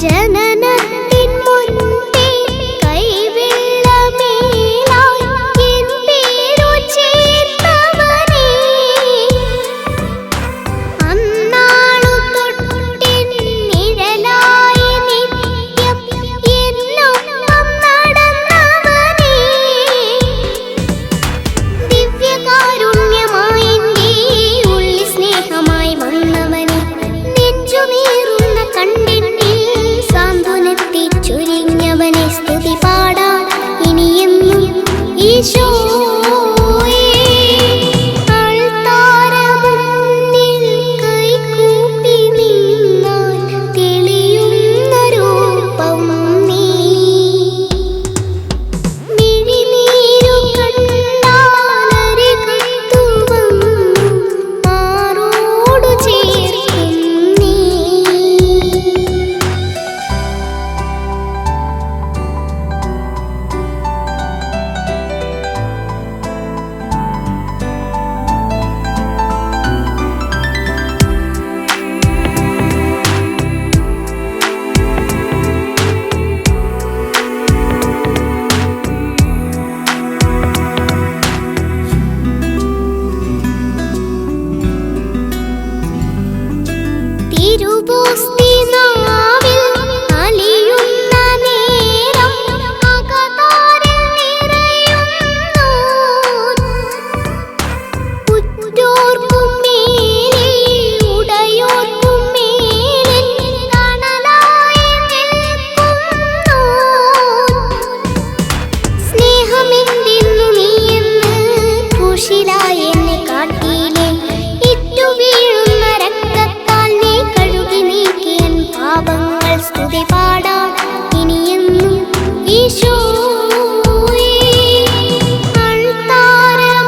ജനനത്തിൻ മുൻപേ കൈവെള്ളമേലായി എൻ പേരു ചേർത്തവനേ, അന്നാളു തൊട്ടെൻ നിഴലായി നിത്യം എന്നൊപ്പം നടന്നവനേ, ദിവ്യകാരുണ്യമായി എൻ്റെ ഉള്ളിൽ സ്നേഹമായി വന്നവനേ, നെഞ്ചുനീറുന്ന കണ്ണിൽ സാന്ത്വനത്തെ ചൊരിഞ്ഞവനെ സ്തുതി പാടാം ഇനിയെന്നും ഈശോയേ. അൾത്താരമുന്നിൽ കൈകൂപ്പി നിന്നാൽ തെളിയുന്ന രൂപം നീ, മിഴിനീരു കണ്ടാലരികത്തു വന്നു മാറോടു ചേർക്കും നീ. തിരുവോസ്തി നാവിൽ അലിയുന്ന നേരം അകതാരിൽ നിറയുന്നു, ഉറ്റോർക്കും മേലെ ഉടയോർക്കും മേലെ തണലായി നിൽക്കുന്നു. സ്നേഹമെന്തെന്നു നീയെന്ന് കുശിലായി എന്നെ കാട്ടിയില്ലേ, ഇറ്റു വീഴുന്ന രക്തത്താൽ നീ കഴുകി നീക്കിയൻ പാപങ്ങൾ സ്തുതി പാടാം ഇനിയെന്നും ഈശോയേ. അൾത്താരമുന്നിൽ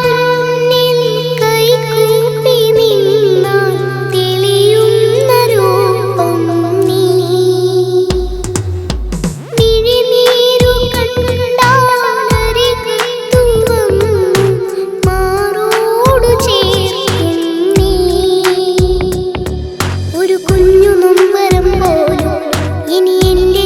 കൈകൂപ്പി നിന്നാൽ തെളിയുന്ന രൂപം നീ, മിഴിനീരു കണ്ടാലരികത്തു വന്നു മാറോടു ചേർക്കും നീ. ഒരു കുഞ്ഞു നൊമ്പരം പോലും ഇനി എൻ്റെ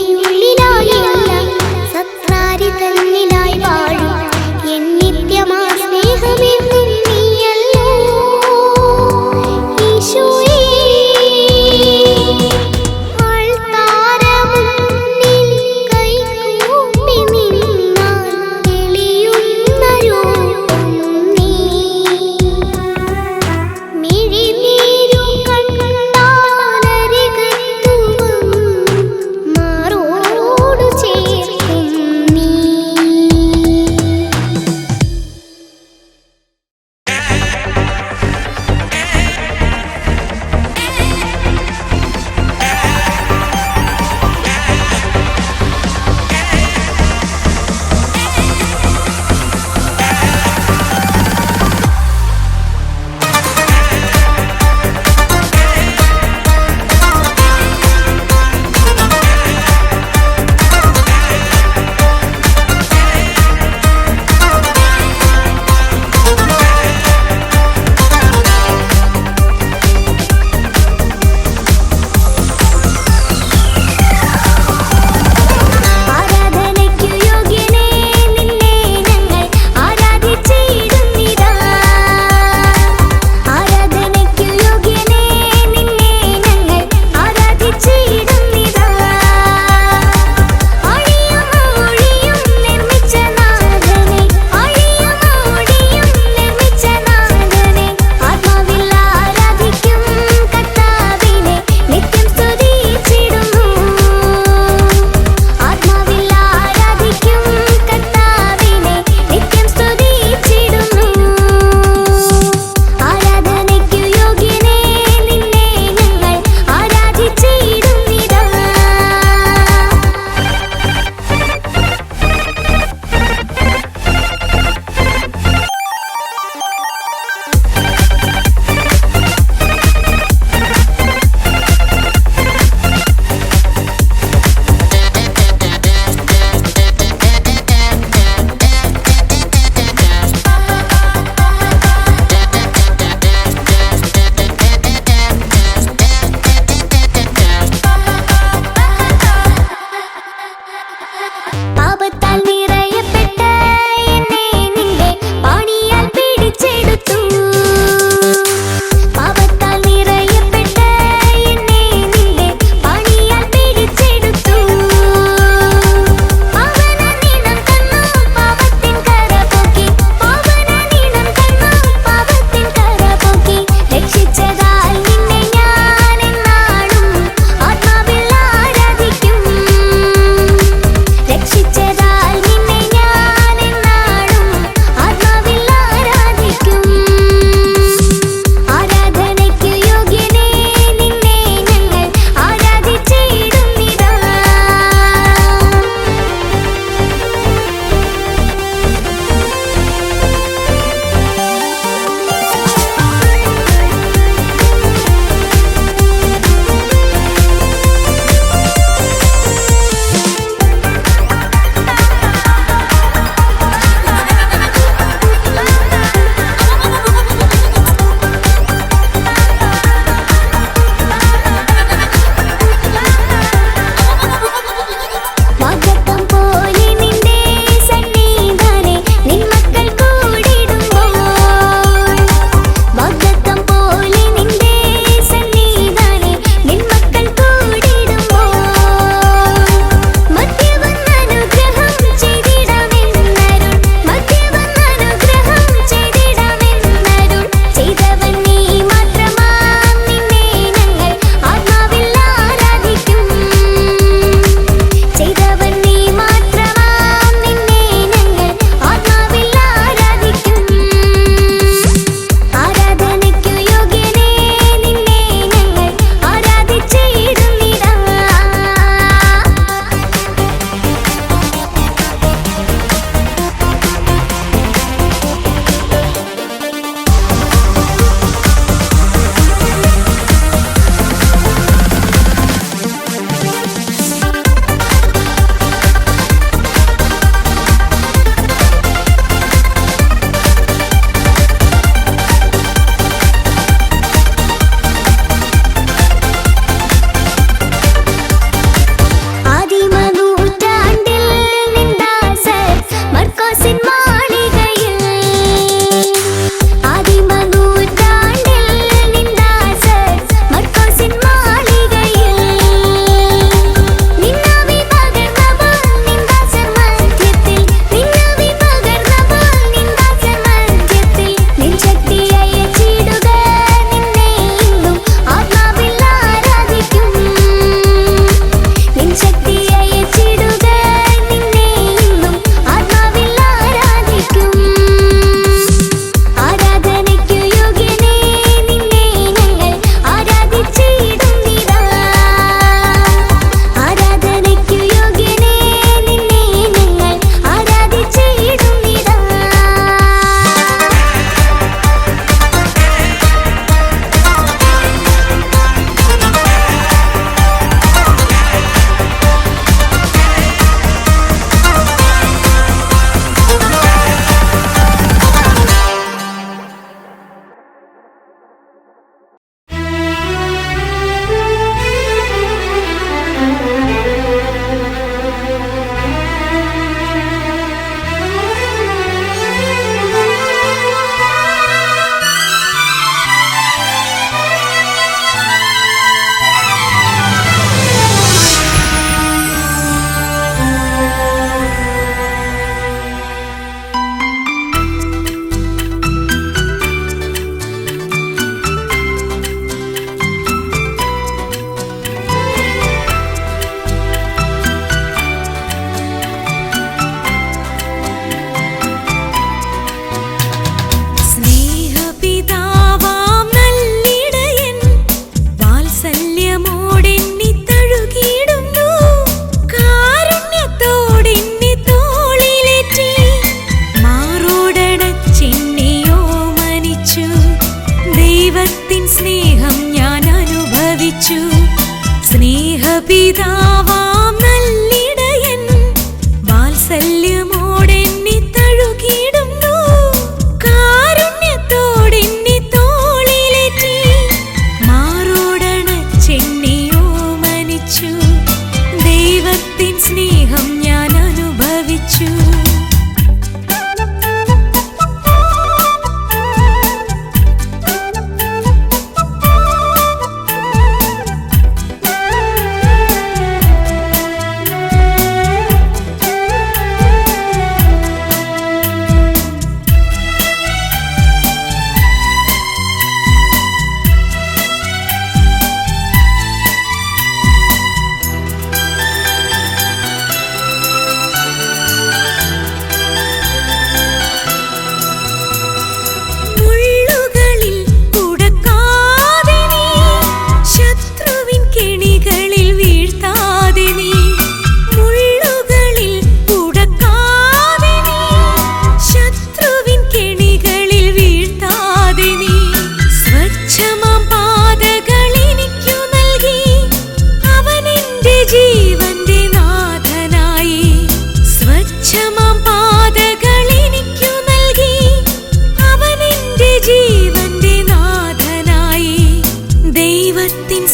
ദൈവത്തിൻ സ്നേഹം ഞാൻ അനുഭവിച്ചു.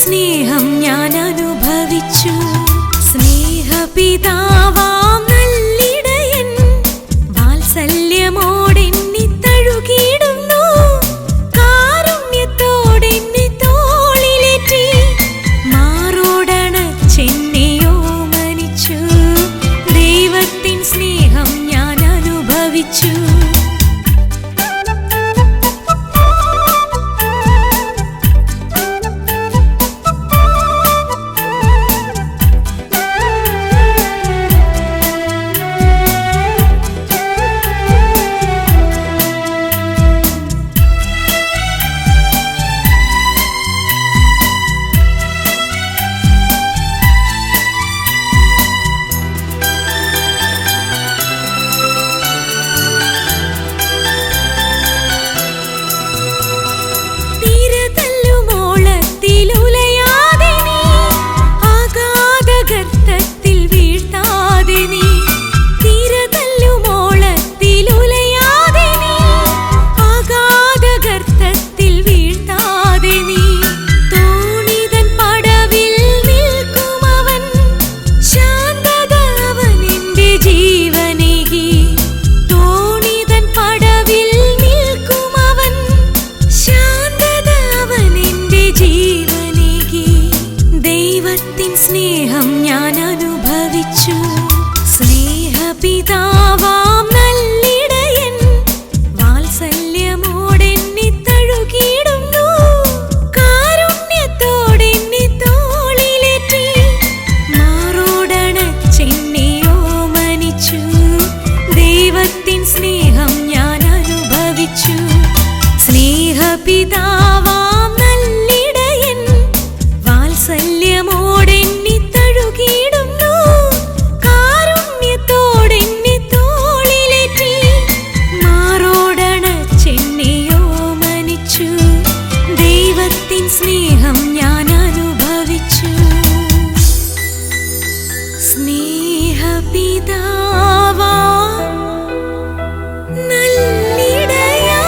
സ്നേഹം ഞാൻ അനുഭവിച്ചു. സ്നേഹപിതാവാം നല്ലിടയൻ വാത്സല്യമോടെന്നെ തഴുകിയിടുന്നു. കാരുണ്യത്തോടെന്നെ തോളിലേറ്റി മാറോടണച്ചെന്നെയോ മനിച്ചു. ദൈവത്തിൻ സ്നേഹം ഞാൻ അനുഭവിച്ചു. സ്നേഹം ഞാൻ അനുഭവിച്ചു. സ്നേഹപിതാവാം നല്ലിടയൻ വാത്സല്യമോടെന്നെ തഴുകിയിടുന്നു. കാരുണ്യത്തോടെന്നെ തോളിലേറ്റി മാറോടണച്ചെന്നെയോ മനിച്ചു. ദൈവത്തിൻ സ്നേഹം ഞാൻ അനുഭവിച്ചു. സ്നേഹപിതാവാം നല്ലിടയൻ വാത്സല്യമോടെന്നെ തഴുകിയിടുന്നു. കാരുണ്യത്തോടെന്നെ തോളിലേറ്റി മാറോടണച്ചെന്നെയോ മനിച്ചു. ദൈവത്തിൻ സ്നേഹം ഞാൻ അനുഭവിച്ചു. സ്നേഹപിതാവാം നല്ലിടയാ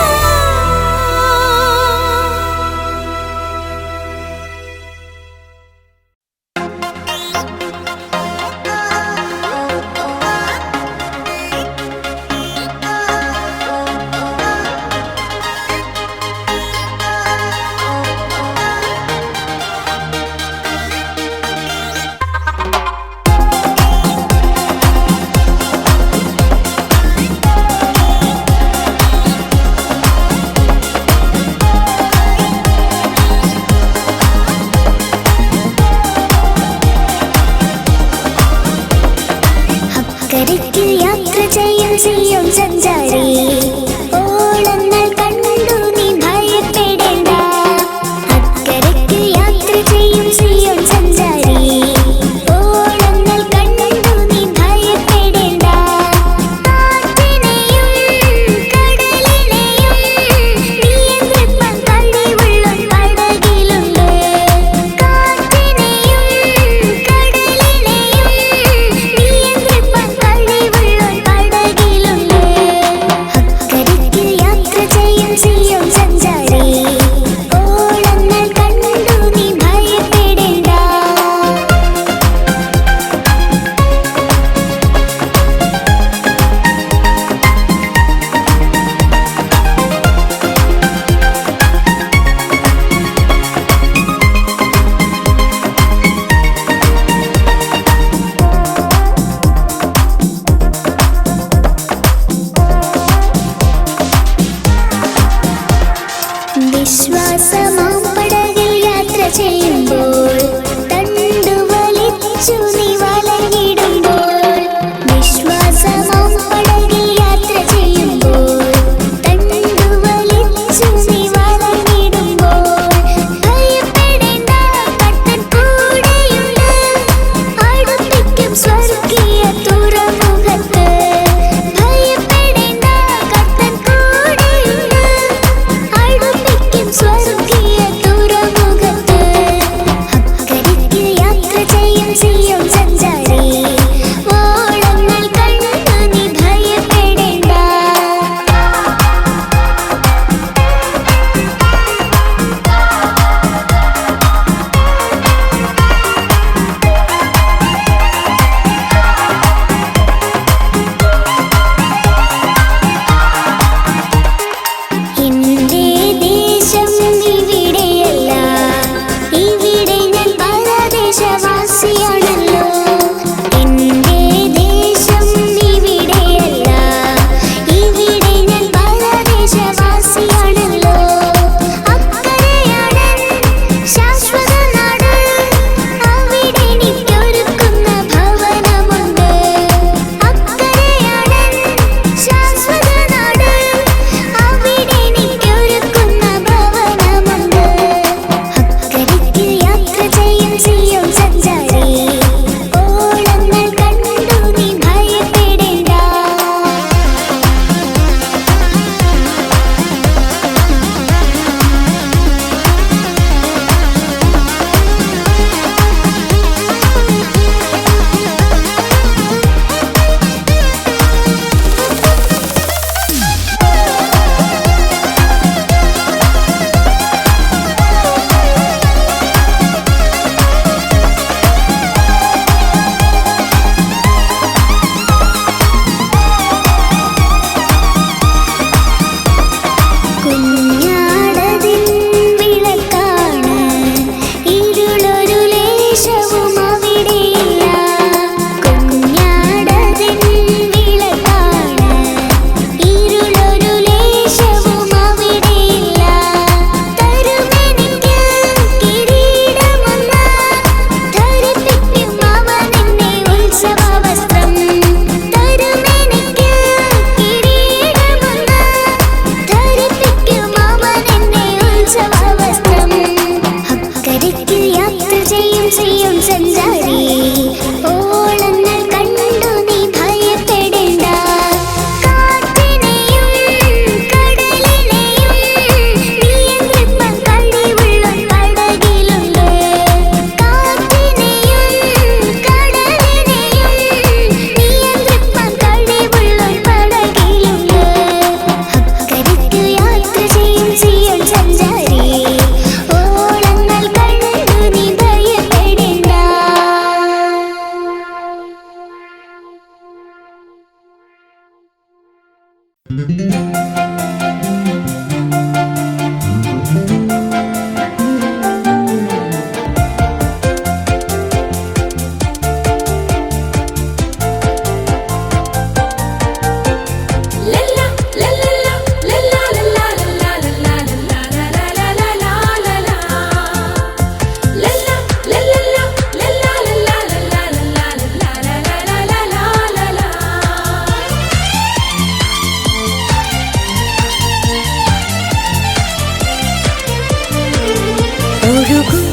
ഒഴുകും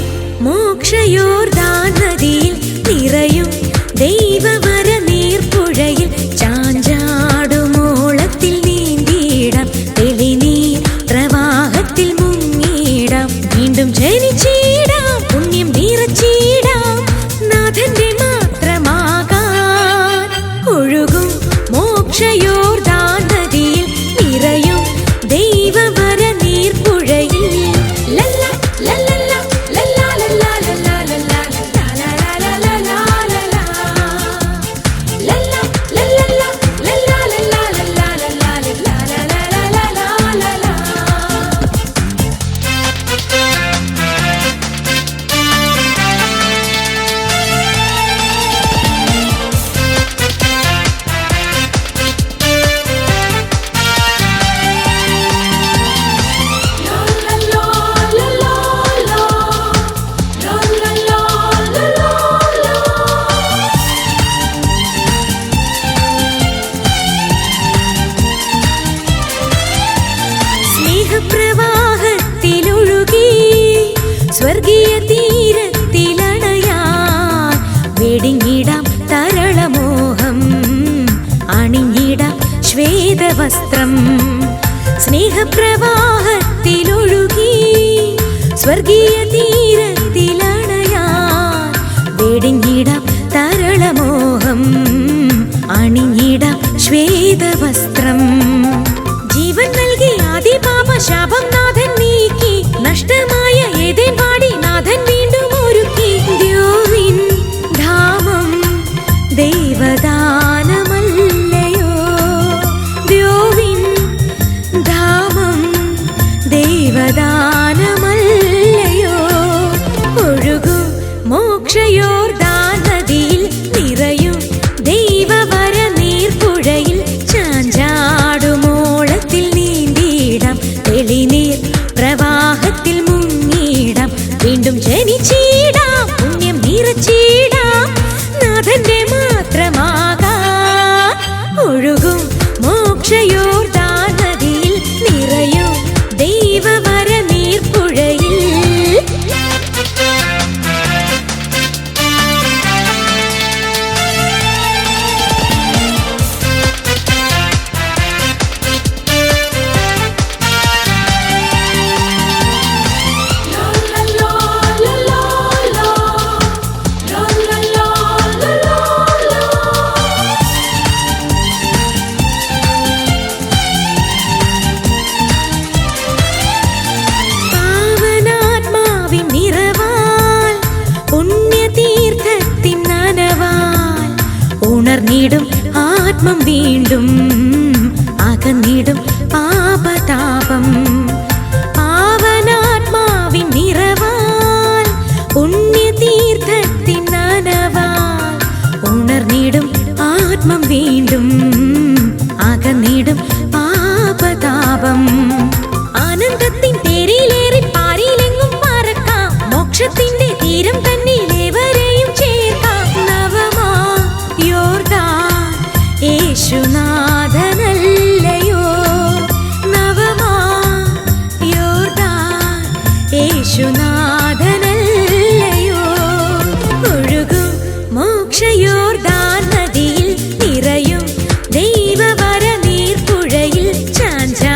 മോക്ഷയോർദാൻ നദിയിൽ നിറയും ദൈവവര നീർപ്പുഴയിൽ ചാഞ്ചാടുമോളത്തിൽ നീന്തിയിടാം തെളിനീർ പ്രവാഹത്തിൽ മുങ്ങിയിടാം വീണ്ടും ജനിച്ചിടാം പുണ്യം നിറച്ചിടാം നാഥന്റെ മാത്രമാകാൻ ഒഴുകും മോക്ഷയോർദാൻ നദിയിൽ നിറയും ദൈവവര നീർപ്പുഴയിൽ പ്രവാഹത്തിലൊഴുകി സ്വർഗീയ തീരത്തിലണയാൻ വെടിഞ്ഞിടാം തരളമോഹം അണിഞ്ഞിടാം ശ്വേതവസ്ത്രം സ്നേഹപ്രവാഹത്തിലൊഴുകി സ്വർഗീയ തീരത്തിലണയാൻ വെടിഞ്ഞിടാം തരളമോഹം അണിഞ്ഞിടാം ശ്വേതവസ്ത്രം ജീവൻ നൽകി ആദിപാപ ശാപം നാഥൻ നീക്കി നഷ്ടമായ ഏതേൻ പാടി നാഥൻ വീണ്ടും ഒരുക്കി ദ്യോവിൻ ധാമം ദൈവദാനമല്ലയോ ദ്യോവിൻ ധാമം ദൈവദാനമല്ലയോ ഒഴുകും മോക്ഷയോർദാൻ നദിയിൽ നിറയും ദൈവവര നീർപ്പുഴയിൽ ചാഞ്ചാടുമോളത്തിൽ നീന്തിയിടാം തെളിനീർ പ്രവാഹത്തിൽ മുങ്ങിയിടാം വീണ്ടും ജനിച്ചിടാം പുണ്യം നിറച്ചിടാം നാഥന്റെ മാത്രമാകാം ഒഴുകും മോക്ഷയോർദാൻ നദിയിൽ നിറയും ദൈവവര നീർപ്പുഴയിൽ ഉണർന്നിടും ആത്മം വീണ്ടും അകന്നിടും പാപതാപം പാവനാത്മാവിൻ നിറവാൽ പുണ്യതീർത്ഥത്തിൻ നനവാൽ ഉണർന്നിടും ആത്മം വീണ്ടും അകന്നിടും പാപതാപം ആനന്ദത്തിൻ തേരിലേറി പാരിയിലെങ്ങും പറക്കാം മോക്ഷത്തിന്റെ തീരം തന്നിലേവരെയും ചേർക്കാം നവമാ യോർദാൻ യേശുനാഥനല്ലയോ നവമാ യോർദാൻ യേശുനാഥനല്ലയോ ഒഴുകും മോക്ഷയോർദാൻ നദിയിൽ നിറയും ദൈവവര നീർപ്പുഴയിൽ ചാഞ്ചാടുമോളത്തിൽ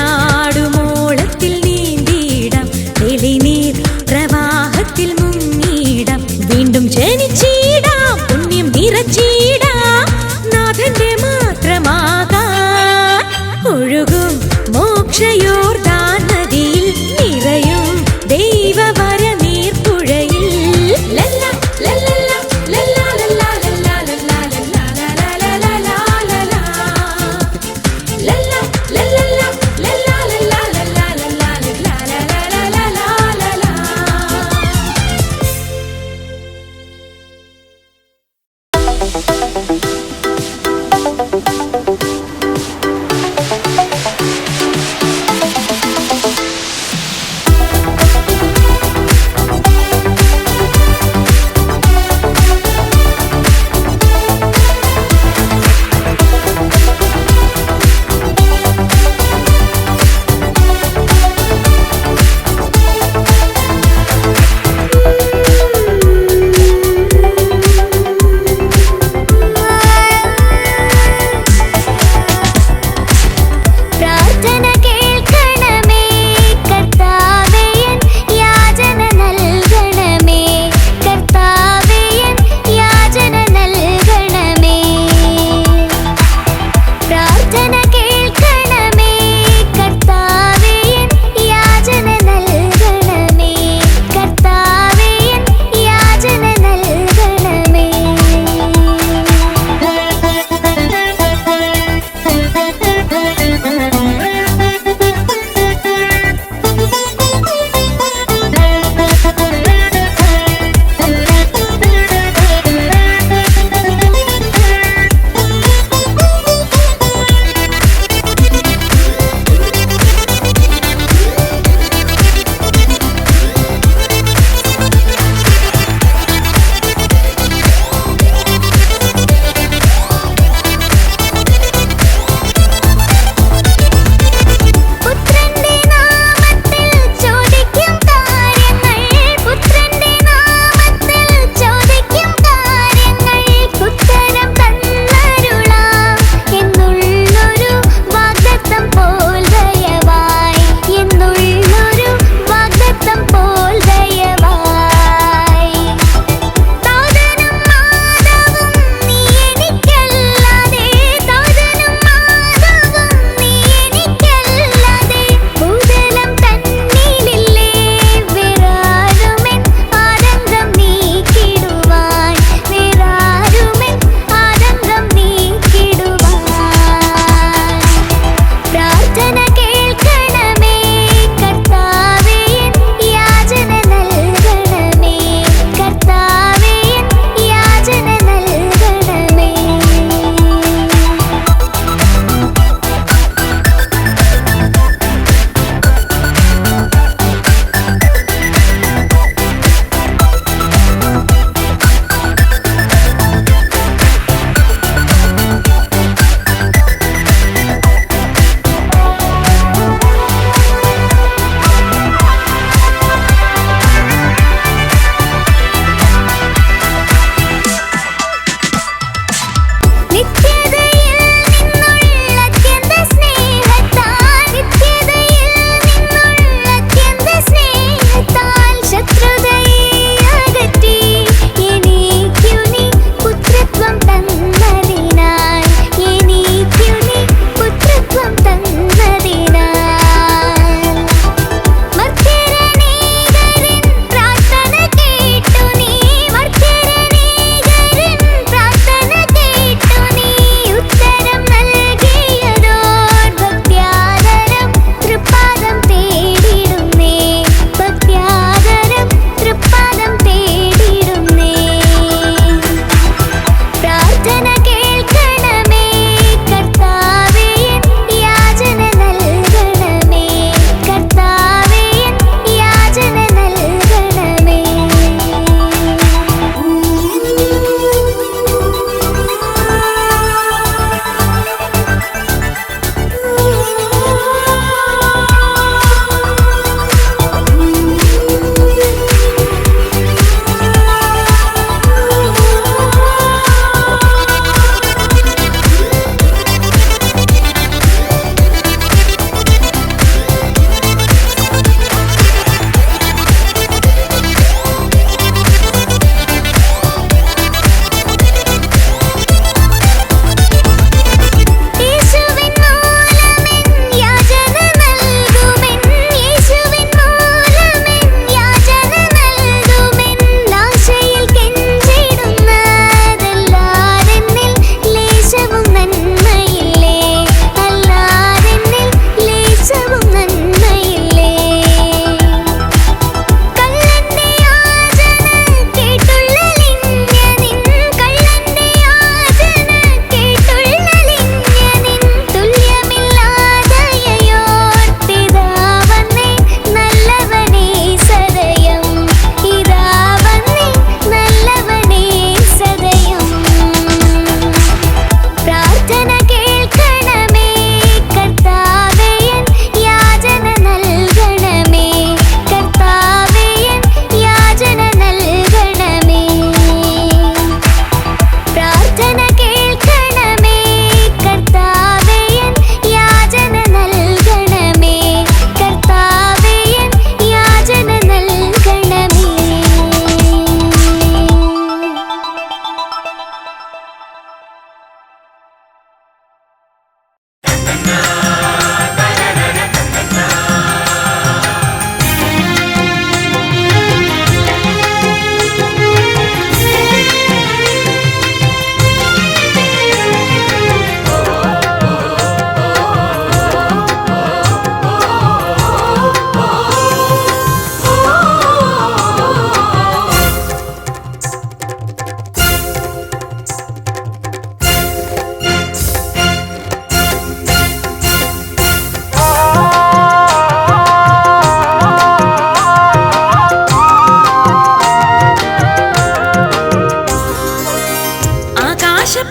നീന്തിയിടാം തെളിനീർ പ്രവാഹത്തിൽ മുങ്ങിയിടാം വീണ്ടും ജനിച്ചിടാം പുണ്യം നിറച്ചിടാം നാഥന്റെ മാത്രമാകാൻ ഒഴുകും മോക്ഷയോർദാൻ നദിയിൽ നിറയും ദൈവവര നീർപ്പുഴയിൽ ലല്ല ലല്ല ലല്ല ലല്ല ലല്ല ലല്ല ലല്ല ലല്ല ലല്ല ലല്ല ആ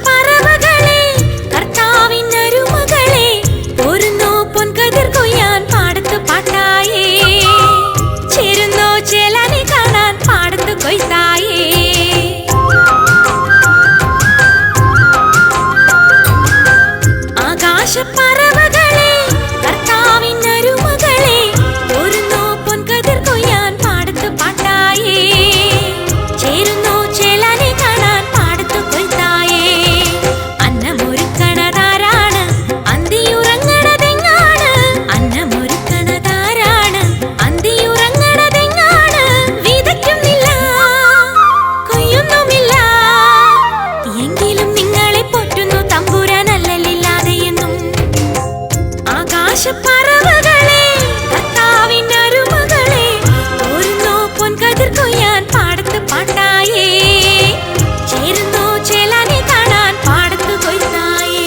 ആകാശപ്പറവകളെ കർത്താവിനരുമകളെ പോരുന്നോ പൊൻകതിർ കൊയ്യാൻ പാടത്ത് പാട്ടായേ ചേരുന്നോ ചേലാനെ കാണാൻ പാടത്ത് കൊയ്ത്തായേ ആകാശപ്പറവകളെ കർത്താവിനരുമകളെ പോരുന്നോ പൊൻകതിർ കൊയ്യാൻ പാടത്ത് പാട്ടായേ ചേരുന്നോ ചേലാനെ കാണാൻ പാടത്ത് കൊയ്ത്തായേ അന്നമൊരുക്കണതാരാണ് അന്തിയുറങ്ങണതെങ്ങാണ് അന്നമൊരുക്കണതാരാണ് അന്തിയുറങ്ങണതെങ്ങാണ് വിതയ്ക്കുന്നില്ല കൊയ്യുന്നുമില്ല എങ്കിലും നിങ്ങളെ പോറ്റുന്നു തമ്പുരാനല്ലലില്ലാതെ എന്നും ആകാശപ്പറവകളെ കർത്താവിനരുമകളെ പോരുന്നോ പൊൻകതിർ കൊയ്യാൻ പാടത്ത് പാട്ടായേ ചേരുന്നോ ചേലാനെ കാണാൻ പാടത്ത് കൊയ്ത്തായേ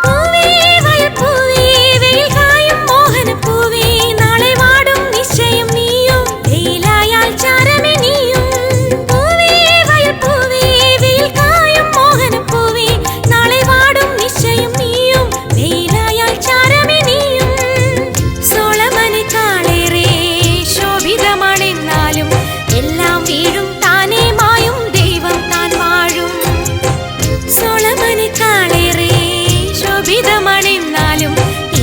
പൂവേ വയൽപ്പൂവേ വെയിൽ കായും മോഹനപ്പൂവേ നാളെ വാടും നിശ്ചയം നീയും വെയിലായാൽ ചാരമേ നീയും പൂവേ വയൽപ്പൂവേ വെയിൽ കായും മോഹനപ്പൂവേ നാളെ വാടും നിശ്ചയം നീയും വെയിലായാൽ ചാരമേ നീയും സോളമനേക്കാളേറെ ശോഭിതമാണെന്നാലും എല്ലാം വീഴും താനേ മായും ദൈവം താൻ വാഴും സോളമനേക്കാളേറെ ശോഭിതമാണെന്നാലും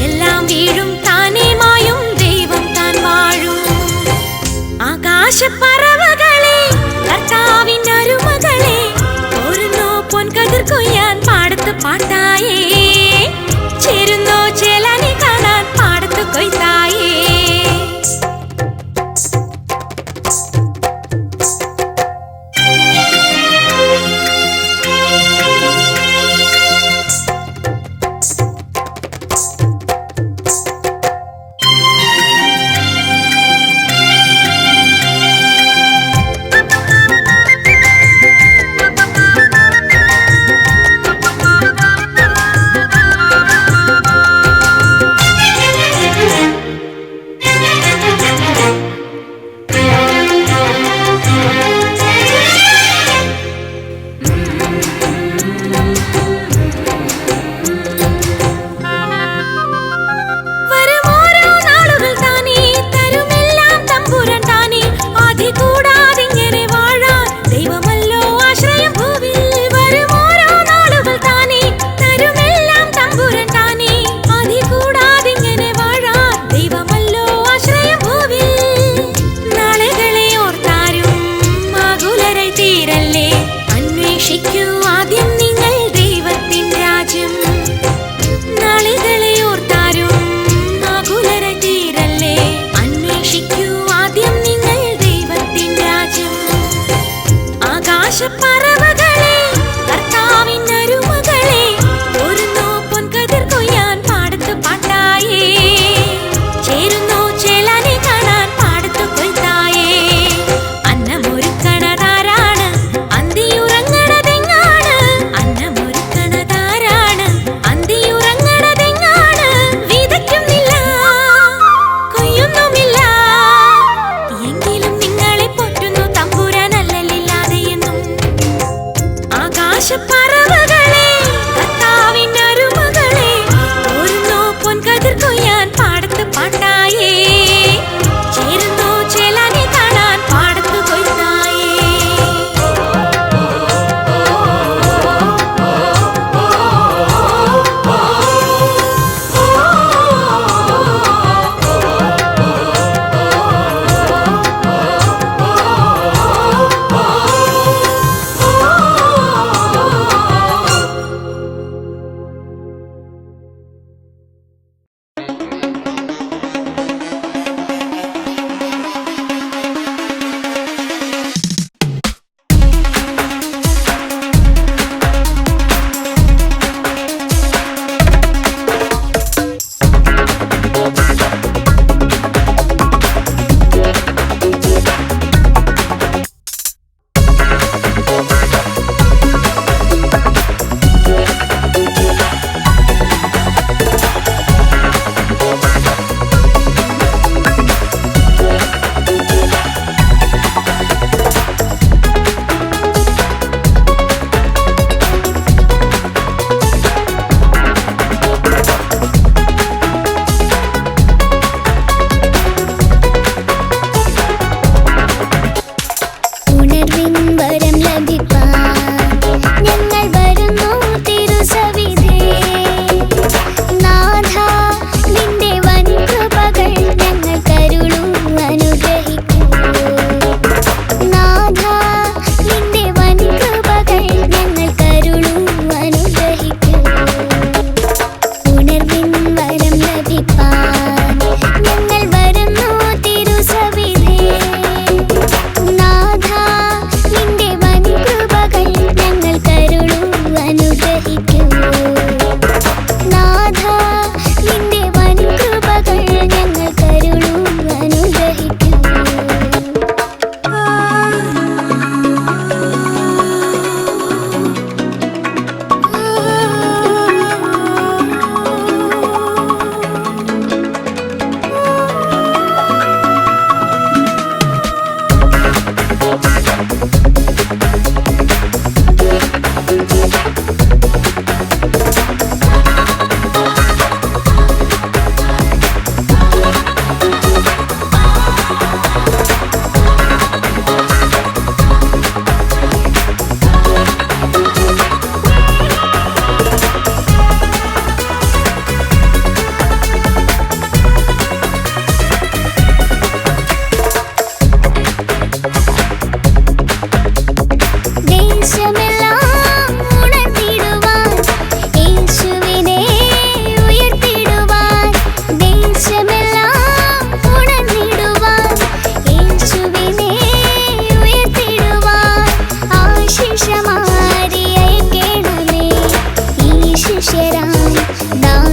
എല്ലാം വീഴും താനേ മായും ദൈവം താൻ വാഴും ആകാശപ്പറവകളെ കർത്താവിനരുമകളെ പോരുന്നോ പൊൻകതിർ കൊയ്യാൻ പാടത്ത് പാട്ടായേ ചേരുന്നോ ചേലാനെ കാണാൻ പാടത്ത് കൊയ്ത്തായേ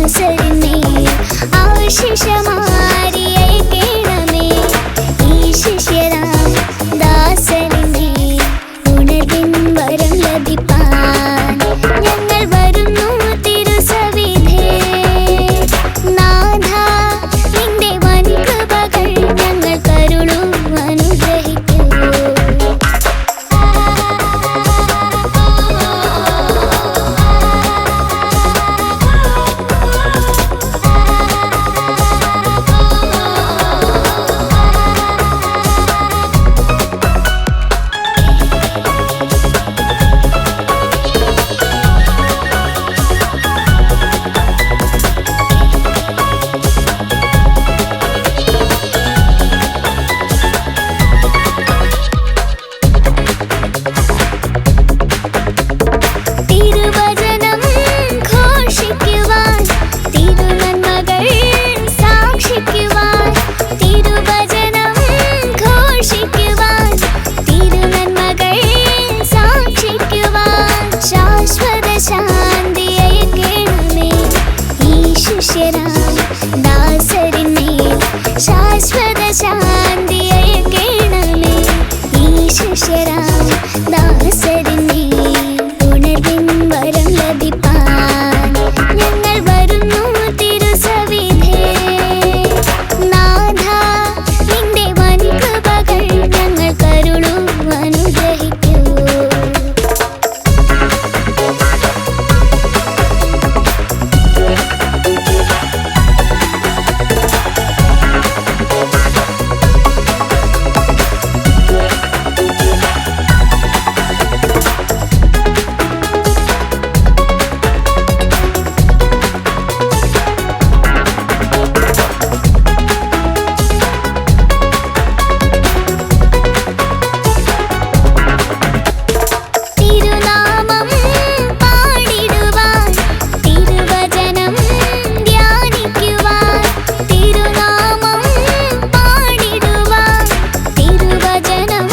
ദാസരിനെ ആശിഷമാരിയെ കേണമേ ഈ ശിഷ്യരാം ദാസരിനെ ഉണർവിൻ വരം ലഭിപ്പാൻ ഞങ്ങൾ വരുന്നു തിരുസവിധേ നാഥ നിന്റെ വൻ കൃപകൾ ഞങ്ങൾ കരുളൂ അനുഗ്രഹിക്കൂ തിരുവചനം ഘോഷിക്കുവാൻ തിരുനന്മകൾ സാക്ഷിക്കുവാൻ തിരുവചനം ഘോഷിക്കുവാൻ തിരുനന്മകൾ സാക്ഷിക്കുവാൻ ശാശ്വത ശാന്തിയെ കേണമേ ഈ ശിഷ്യരാം ദാസരിനെ ശാശ്വത ശാന്തിയെ കേണമേ ഈ ശിഷ്യരാം ദാസരിനെ ഉണർവിൻ വരം ലഭിപ്പാൻ ഞങ്ങൾ വരുന്നു തിരുസവിധേ നാഥ നിന്റെ വൻ കൃപകൾ ഞങ്ങൾ കരുളൂ അനുഗ്രഹിക്കൂ തിരുനാമം പാടിടുവാൻ തിരുവചനം ധ്യാനിക്കുവാൻ തിരുനാമം പാടിടുവാൻ തിരുവചനം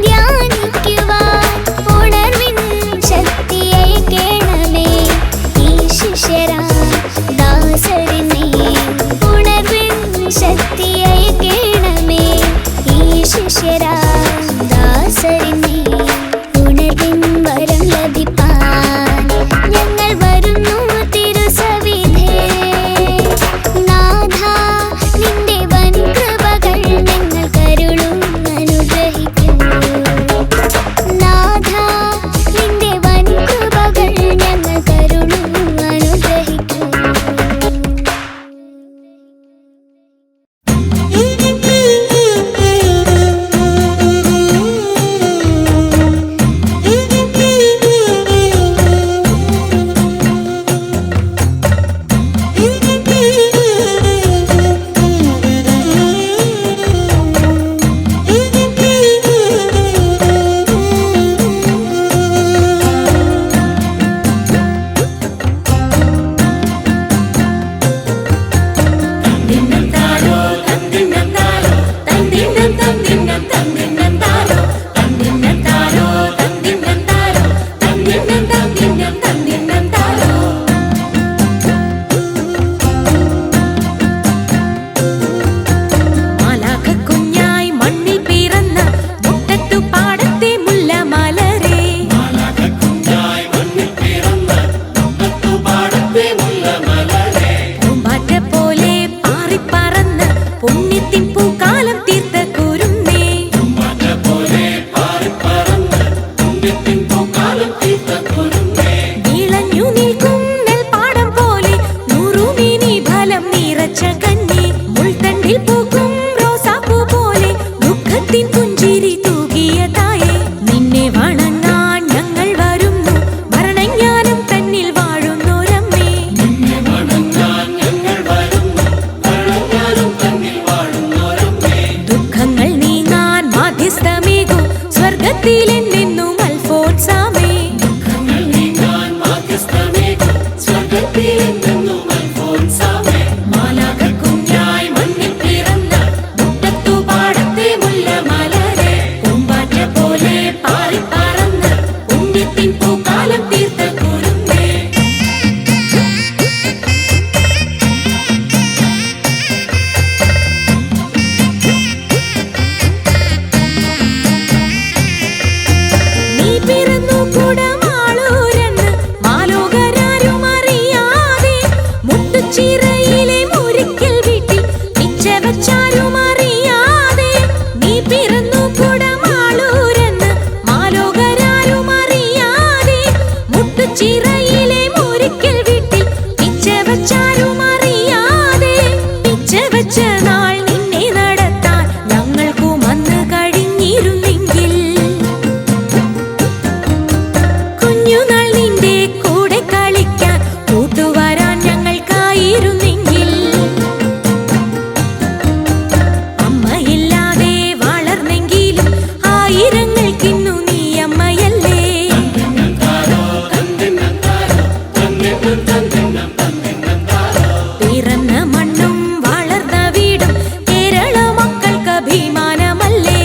ധ്യാനിക്കുവാൻ ഉണർവിൻ ശക്തിയെ കേണമേ ഈ ശിഷ്യരാം ദാസരിനെ ഉണർവിൻ ശക്തിയെ കേണമേ ഈ ശിഷ്യരാം ദാസരിനെ ഉണർവിൻ വരം ലഭിപ്പാൻ ഞങ്ങൾ വരുന്നു തിരുസവിധേ നാഥ നിന്റെ വൻ കൃപകൾ ഞങ്ങൾ കരുളൂ അനുഗ്രഹിക്കൂ നാഥ നിന്റെ വൻ കൃപകൾ ഞങ്ങൾ കരുളൂ അനുഗ്രഹിക്കൂ മാലാഖക്കുഞ്ഞായി മണ്ണിൽ പിറന്ന മുട്ടത്തുപാടത്തെ മുല്ലമലരേ പൂമ്പാറ്റ പോലെ പാറിപ്പറന്ന് പുണ്യത്തിൻ പൂക്കാലം തീർത്ത കുരുന്നേ വിളഞ്ഞു നിൽക്കും നെൽപ്പാടം പോലെ നൂറുമേനി ഫലം നിറച്ച കന്നി മുൾത്തണ്ടിൽ പൂക്കും റോസാപ്പൂ പോലെ ദുഃഖത്തിൻ പുഞ്ചിരി തൂകിയ തായേ നിന്നെ വണങ്ങാൻ ഞങ്ങൾ വരുന്നു ഭരണജ്ഞാനം തന്നിൽ വാഴുന്നോരമ്മേ ദുഃഖങ്ങൾ നീങ്ങാൻ മാധ്യസ്ഥമേകും സ്വർഗത്തിലെന്നെന്നും അൽഫോൻസാമേ മാലാഖക്കുഞ്ഞായി മണ്ണിൽ പിറന്ന മുട്ടത്തുപാടത്തെ മുല്ലമലരേ പൂമ്പാറ്റ പോലെ പാറിപ്പറന്ന് പുണ്യത്തിൻ പൂക്കാലം തീർത്ത കുരുന്നേ മുട്ടുച്ചിറയിലെ മുരിക്കൽ വീട്ടിൽ പിച്ച വച്ചാരും അറിയാതെ നീ പിറന്നു കുടമാളൂരെന്ന് മാലോകരാരും അറിയാതെ മുട്ടുച്ചിറയിലെ മുരിക്കൽ വീട്ടിൽ പിച്ച വച്ചാരും അറിയാതെ പിച്ച വച്ച നാൾ നിന്നെ നടത്താൻ ഞങ്ങൾക്കും അന്ന് കഴിഞ്ഞിരുന്നെങ്കിൽ കുഞ്ഞുനാൾ നിന്റെ കൂടെ കളിക്കാൻ കൂട്ടുവരാൻ ഞങ്ങൾക്കായിരുന്നെങ്കിൽ അമ്മയില്ലാതെ വളർന്നെങ്കിലും ആയിരങ്ങൾക്കിന്നു നീ അമ്മയല്ലേ പിറന്ന മണ്ണും വളർന്ന വീടും കേരള മക്കൾക്ക് അഭിമാനമല്ലേ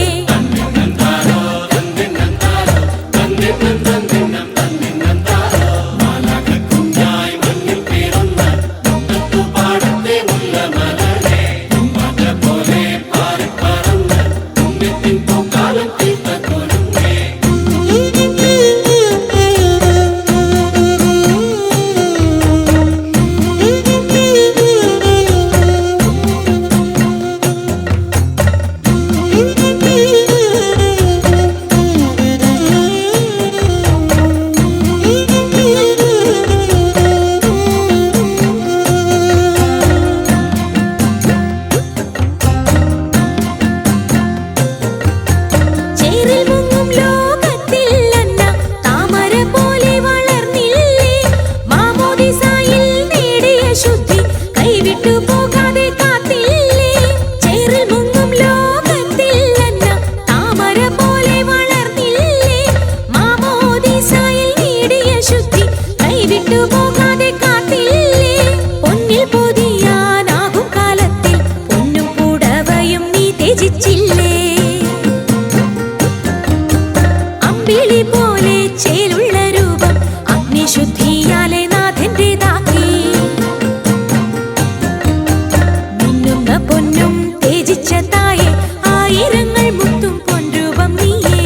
ചേറിൽ മുങ്ങും ലോകത്തിൽ അന്ന താമര പോലെ വളർന്നില്ലേ മാമോദിസായിൽ നേടിയ ശുദ്ധി കൈവിട്ടു പോകാതെ കാത്തില്ലേ ചേറിൽ മുങ്ങും ലോകത്തിൽ അന്ന താമര പോലെ വളർന്നില്ലേ മാമോദിസായിൽ നേടിയ ശുദ്ധി കൈവിട്ടു പോകാതെ കാത്തില്ലേ പൊന്നിൽ പൊതിയാനാകും കാലത്തിൽ പൊന്നും പുടവയും നീ ത്യജിച്ചില്ലേ അമ്പിളി പോലെ ചേലുള്ള രൂപം അഗ്നിശുദ്ധിയാലെ നാഥന്റേതാക്കി മിന്നുന്ന പൊന്നും തേജിച്ച തായെ ആയിരങ്ങൾ മുത്തും പൊൻരൂപം നീയേ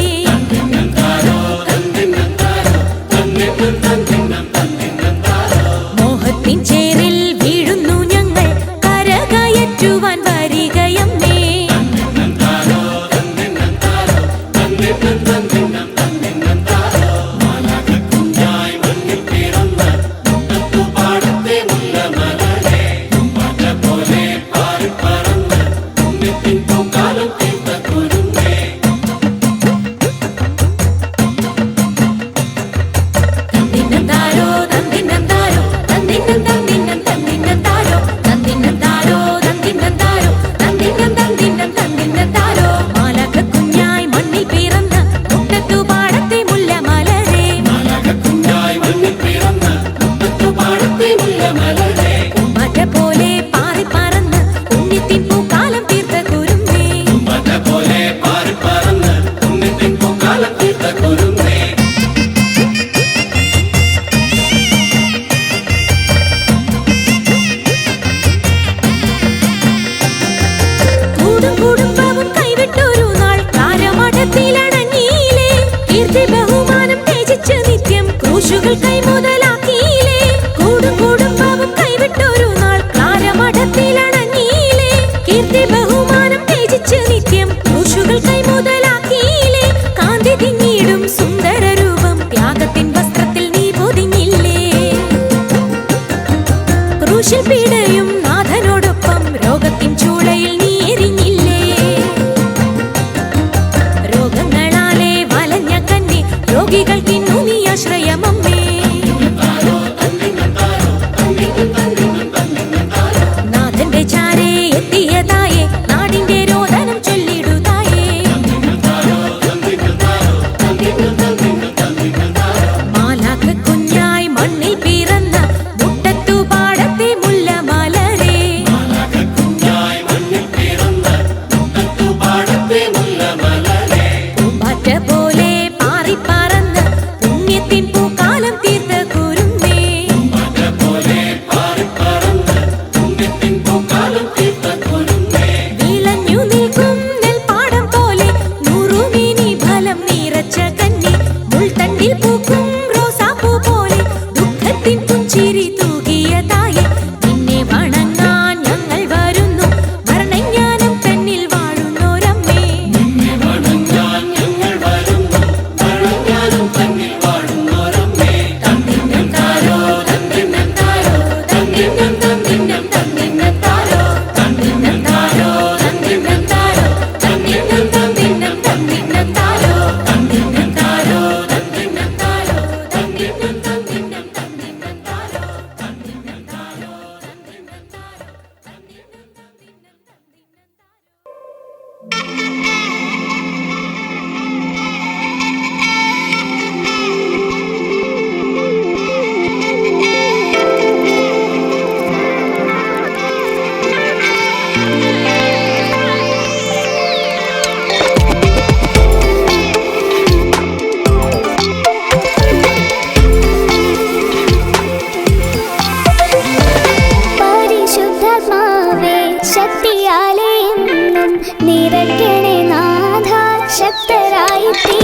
മോഹത്തിൻ ചേറിൽ വീഴുന്നു ഞങ്ങൾ കരകയറ്റുവാൻ വരികയമ്മേ തന്നിന്നന്താരോ തന്നിന്നന്താരോ തന്നിന്നം തന്നിന്നം തന്നിന്നന്താരോ തന്നിന്നന്താരോ തന്നിന്നന്താരോ തന്നിന്നം തന്നിന്നം തന്നിന്നന്താരോ മാലാഖക്കുഞ്ഞായി മണ്ണിൽ പിറന്ന മുട്ടത്തുപാടത്തെ മുല്ലമലരേ പൂമ്പാറ്റ പോലെ പാറി പറന്ന് പുണ്യത്തിൻ പൂക്കാലം തീർത്ത കുരുന്നേ കൂടും കുടുംബവും കൈവിട്ടൊരു നാൾ കാരമഠത്തിലടങ്ങിയില്ലേ കീർത്തി ബഹുമാനം ത്യജിച്ച് നിത്യം ക്രൂശുകൾ കൈമുതലാക്കിയില്ലേ കൂടും കുടുംബവും കൈവിട്ടൊരു നാൾ കാരമഠത്തിലടങ്ങിയില്ലേ കീർത്തി ബഹുമാനം ത്യജിച്ച് നിത്യം ക്രൂശുകൾ കൈമുതലാക്കിയില്ലേ കാന്തി തിങ്ങിടും സുന്ദര രൂപം ത്യാഗത്തിൻ വസ്ത്രത്തിൽ നീ പൊതിഞ്ഞില്ലേ ക്രൂശിൽ പീഡയും നാഥനോടൊപ്പം രോഗത്തിൻ ചൂളയിൽ നീ എരിഞ്ഞില്ലേ രോഗങ്ങളാലെ വലഞ്ഞ കന്നി രോഗികൾക്കിന്നു നീ ആശ്രയമമ്മേ നാഥന്റെ ചാരേ എത്തിയതായേ നാടിന്റെ രോദനം ചൊല്ലിടുതായേ മാലാഖക്കുഞ്ഞായി മണ്ണിൽ പിറന്ന മുട്ടത്തുപാടത്തെ മുല്ലമല നിറയ്ക്കണേ നാഥ ശക്തരായി തീ